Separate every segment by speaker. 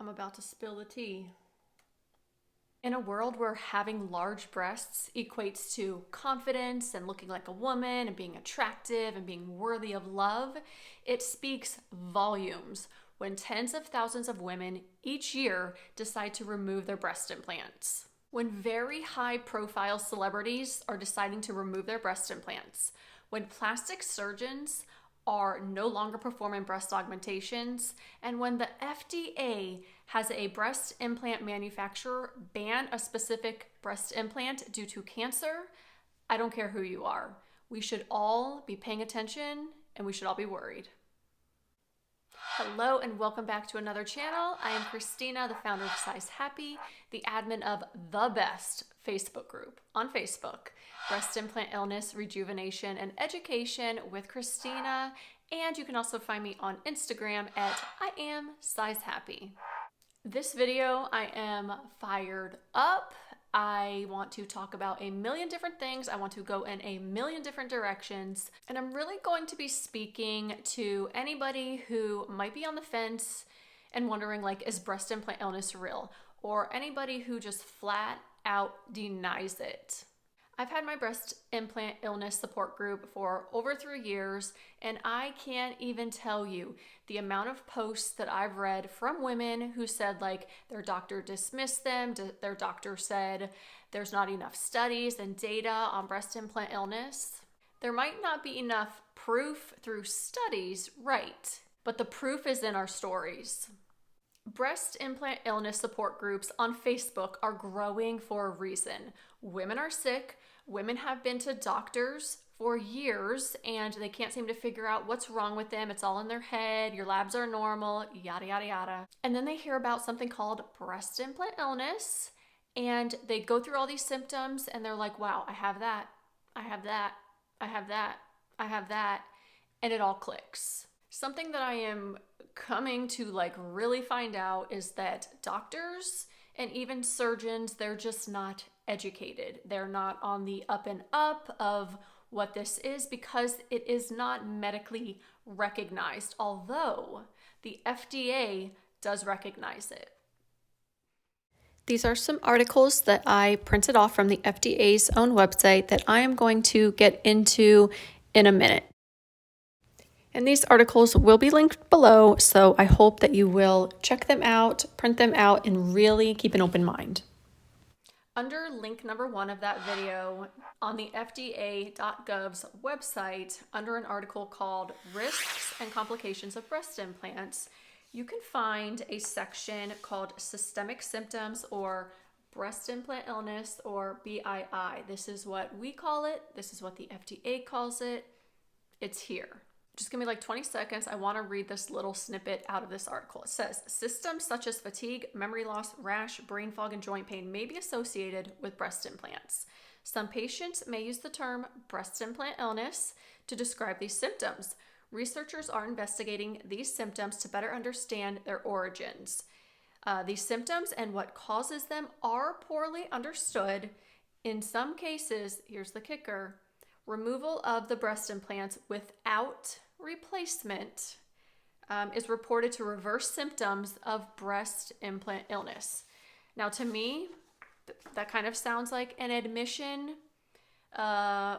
Speaker 1: I'm about to spill the tea. In a world where having large breasts equates to confidence and looking like a woman and being attractive and being worthy of love, it speaks volumes when tens of thousands of women each year decide to remove their breast implants. When very high-profile celebrities are deciding to remove their breast implants, when plastic surgeons are no longer performing breast augmentations, and when the FDA has a breast implant manufacturer ban a specific breast implant due to cancer, I don't care who you are. We should all be paying attention and we should all be worried. Hello and welcome back to another channel. I am Christina, the founder of Size Happy, the admin of the best Facebook group on Facebook, Breast Implant Illness, Rejuvenation, and Education with Christina. And you can also find me on Instagram at I am Size Happy. This video, I am fired up. I want to talk about a million different things. I want to go in a million different directions. And I'm really going to be speaking to anybody who might be on the fence and wondering, like, is breast implant illness real? Or anybody who just flat out denies it. I've had my breast implant illness support group for over 3 years, and I can't even tell you the amount of posts that I've read from women who said, like, their doctor dismissed them, their doctor said there's not enough studies and data on breast implant illness. There might not be enough proof through studies, right? But the proof is in our stories. Breast implant illness support groups on Facebook are growing for a reason. Women are sick. Women have been to doctors for years and they can't seem to figure out what's wrong with them. It's all in their head. Your labs are normal, yada, yada, yada. And then they hear about something called breast implant illness and they go through all these symptoms and they're like, wow, I have that, I have that, I have that, I have that. And it all clicks. Something that I am coming to like really find out is that doctors and even surgeons, they're just not educated. They're not on the up and up of what this is because it is not medically recognized, although the FDA does recognize it. These are some articles that I printed off from the FDA's own website that I am going to get into in a minute. And these articles will be linked below, so I hope that you will check them out, print them out, and really keep an open mind. Under link number 1 of that video, on the FDA.gov's website, under an article called Risks and Complications of Breast Implants, you can find a section called Systemic Symptoms or Breast Implant Illness or BII. This is what we call it. This is what the FDA calls it. It's here. Just give me like 20 seconds. I want to read this little snippet out of this article. It says, symptoms such as fatigue, memory loss, rash, brain fog, and joint pain may be associated with breast implants. Some patients may use the term breast implant illness to describe these symptoms. Researchers are investigating these symptoms to better understand their origins. These symptoms and what causes them are poorly understood. In some cases, here's the kicker, removal of the breast implants without replacement is reported to reverse symptoms of breast implant illness. Now, to me, that kind of sounds like an admission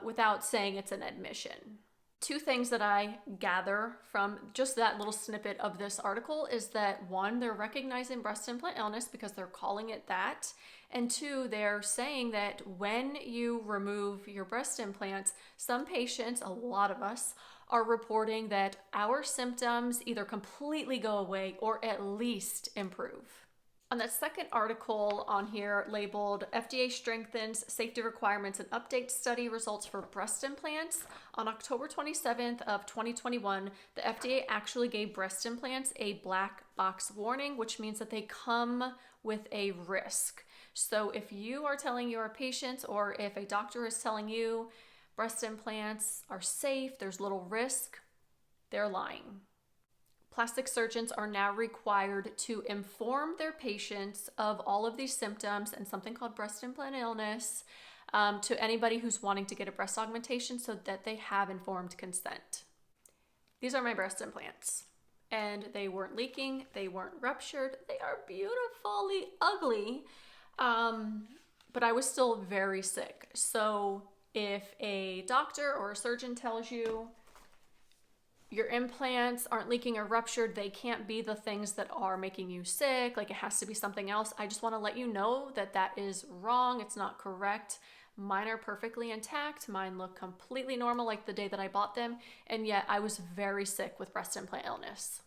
Speaker 1: without saying it's an admission. 2 things that I gather from just that little snippet of this article is that 1, they're recognizing breast implant illness because they're calling it that. And 2, they're saying that when you remove your breast implants, some patients, a lot of us, are reporting that our symptoms either completely go away or at least improve. On that second article on here labeled FDA strengthens safety requirements and updates study results for breast implants, on October 27th of 2021, the FDA actually gave breast implants a black box warning, which means that they come with a risk. So if you are telling your patients or if a doctor is telling you breast implants are safe, there's little risk, they're lying. Plastic surgeons are now required to inform their patients of all of these symptoms and something called breast implant illness to anybody who's wanting to get a breast augmentation so that they have informed consent. These are my breast implants. and they weren't leaking, they weren't ruptured. They are beautifully ugly, but I was still very sick. So if a doctor or a surgeon tells you your implants aren't leaking or ruptured, they can't be the things that are making you sick, like it has to be something else, I just want to let you know that that is wrong. It's not correct. Mine are perfectly intact. Mine look completely normal like the day that I bought them, and yet I was very sick with breast implant illness.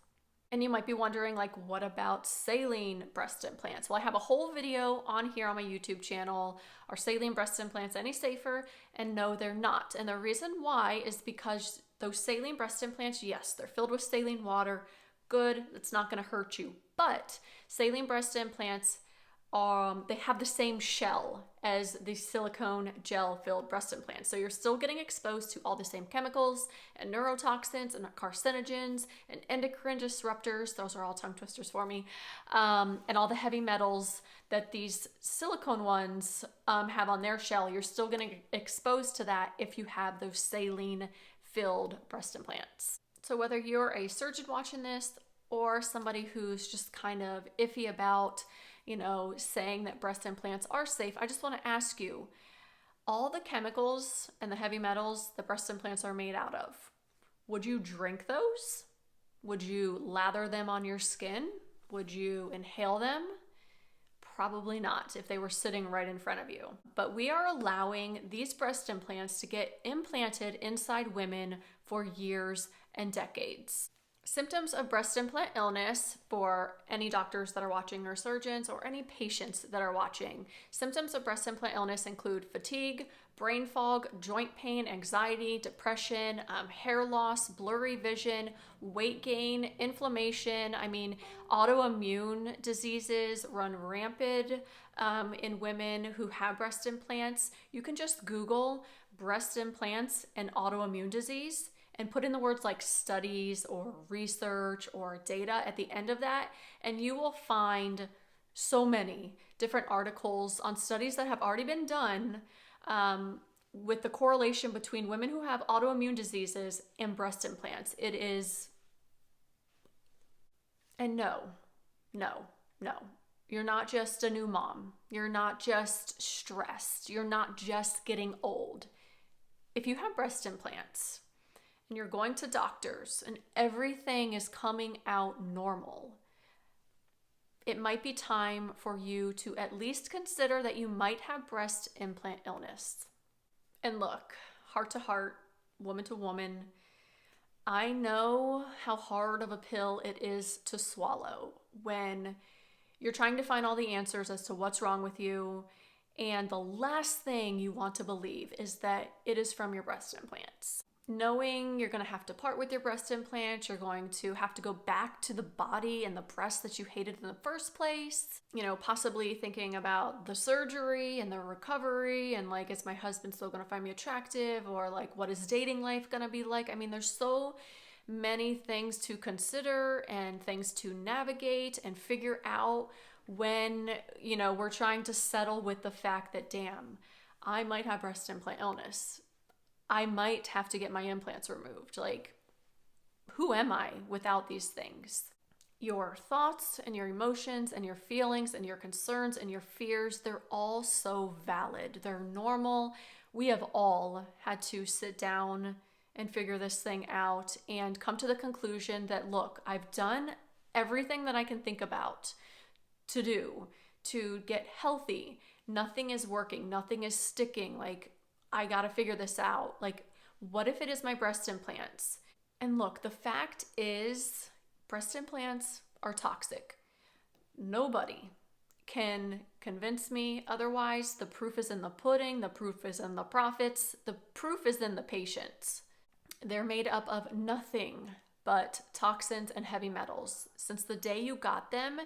Speaker 1: And you might be wondering, like, what about saline breast implants? Well, I have a whole video on here on my YouTube channel. Are saline breast implants any safer? And no, they're not. And the reason why is because those saline breast implants, yes, they're filled with saline water. Good, it's not going to hurt you. But saline breast implants, they have the same shell as the silicone gel-filled breast implants. So you're still getting exposed to all the same chemicals and neurotoxins and carcinogens and endocrine disruptors. Those are all tongue twisters for me. And all the heavy metals that these silicone ones have on their shell. You're still getting exposed to that if you have those saline-filled breast implants. So whether you're a surgeon watching this or somebody who's just kind of iffy about saying that breast implants are safe, I just want to ask you, all the chemicals and the heavy metals that breast implants are made out of, would you drink those? Would you lather them on your skin? Would you inhale them? Probably not if they were sitting right in front of you. But we are allowing these breast implants to get implanted inside women for years and decades. Symptoms of breast implant illness for any doctors that are watching or surgeons or any patients that are watching. Symptoms of breast implant illness include fatigue, brain fog, joint pain, anxiety, depression, hair loss, blurry vision, weight gain, inflammation. Autoimmune diseases run rampant in women who have breast implants. You can just Google breast implants and autoimmune disease and put in the words like studies or research or data at the end of that, and you will find so many different articles on studies that have already been done with the correlation between women who have autoimmune diseases and breast implants. It is, and no, you're not just a new mom. You're not just stressed. You're not just getting old. If you have breast implants, and you're going to doctors and everything is coming out normal, it might be time for you to at least consider that you might have breast implant illness. And look, heart to heart, woman to woman, I know how hard of a pill it is to swallow when you're trying to find all the answers as to what's wrong with you, and the last thing you want to believe is that it is from your breast implants. Knowing you're going to have to part with your breast implants, you're going to have to go back to the body and the breast that you hated in the first place, possibly thinking about the surgery and the recovery and like, is my husband still going to find me attractive, or like, what is dating life going to be like? There's so many things to consider and things to navigate and figure out when, we're trying to settle with the fact that, damn, I might have breast implant illness. I might have to get my implants removed. Like, who am I without these things? Your thoughts and your emotions and your feelings and your concerns and your fears, they're all so valid. They're normal. We have all had to sit down and figure this thing out and come to the conclusion that, look, I've done everything that I can think about to do to get healthy. Nothing is working. Nothing is sticking. Like, I gotta figure this out. Like, what if it is my breast implants? And look, the fact is, breast implants are toxic. Nobody can convince me otherwise. The proof is in the pudding. The proof is in the profits. The proof is in the patients. They're made up of nothing but toxins and heavy metals. Since the day you got them,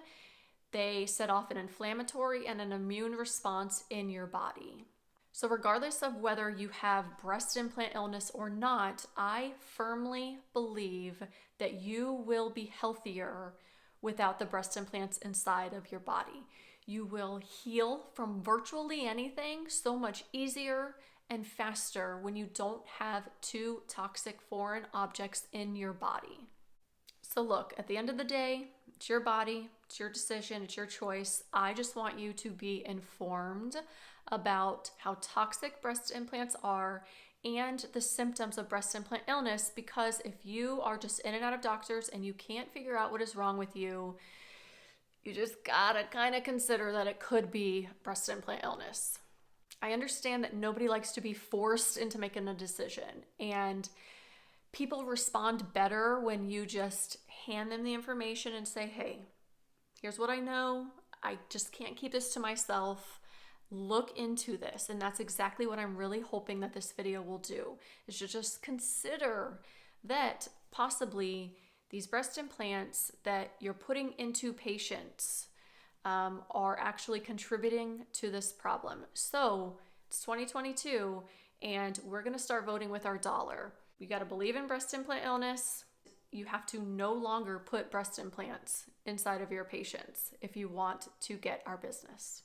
Speaker 1: they set off an inflammatory and an immune response in your body. So regardless of whether you have breast implant illness or not, I firmly believe that you will be healthier without the breast implants inside of your body. You will heal from virtually anything so much easier and faster when you don't have two toxic foreign objects in your body. So look, at the end of the day, it's your body, it's your decision, it's your choice. I just want you to be informed about how toxic breast implants are and the symptoms of breast implant illness, because if you are just in and out of doctors and you can't figure out what is wrong with you, you just gotta kind of consider that it could be breast implant illness. I understand that nobody likes to be forced into making a decision, and people respond better when you just hand them the information and say, hey, here's what I know. I just can't keep this to myself. Look into this. And that's exactly what I'm really hoping that this video will do, is to just consider that possibly these breast implants that you're putting into patients are actually contributing to this problem. So it's 2022 and we're gonna start voting with our dollar. You gotta believe in breast implant illness. You have to no longer put breast implants inside of your patients if you want to get our business.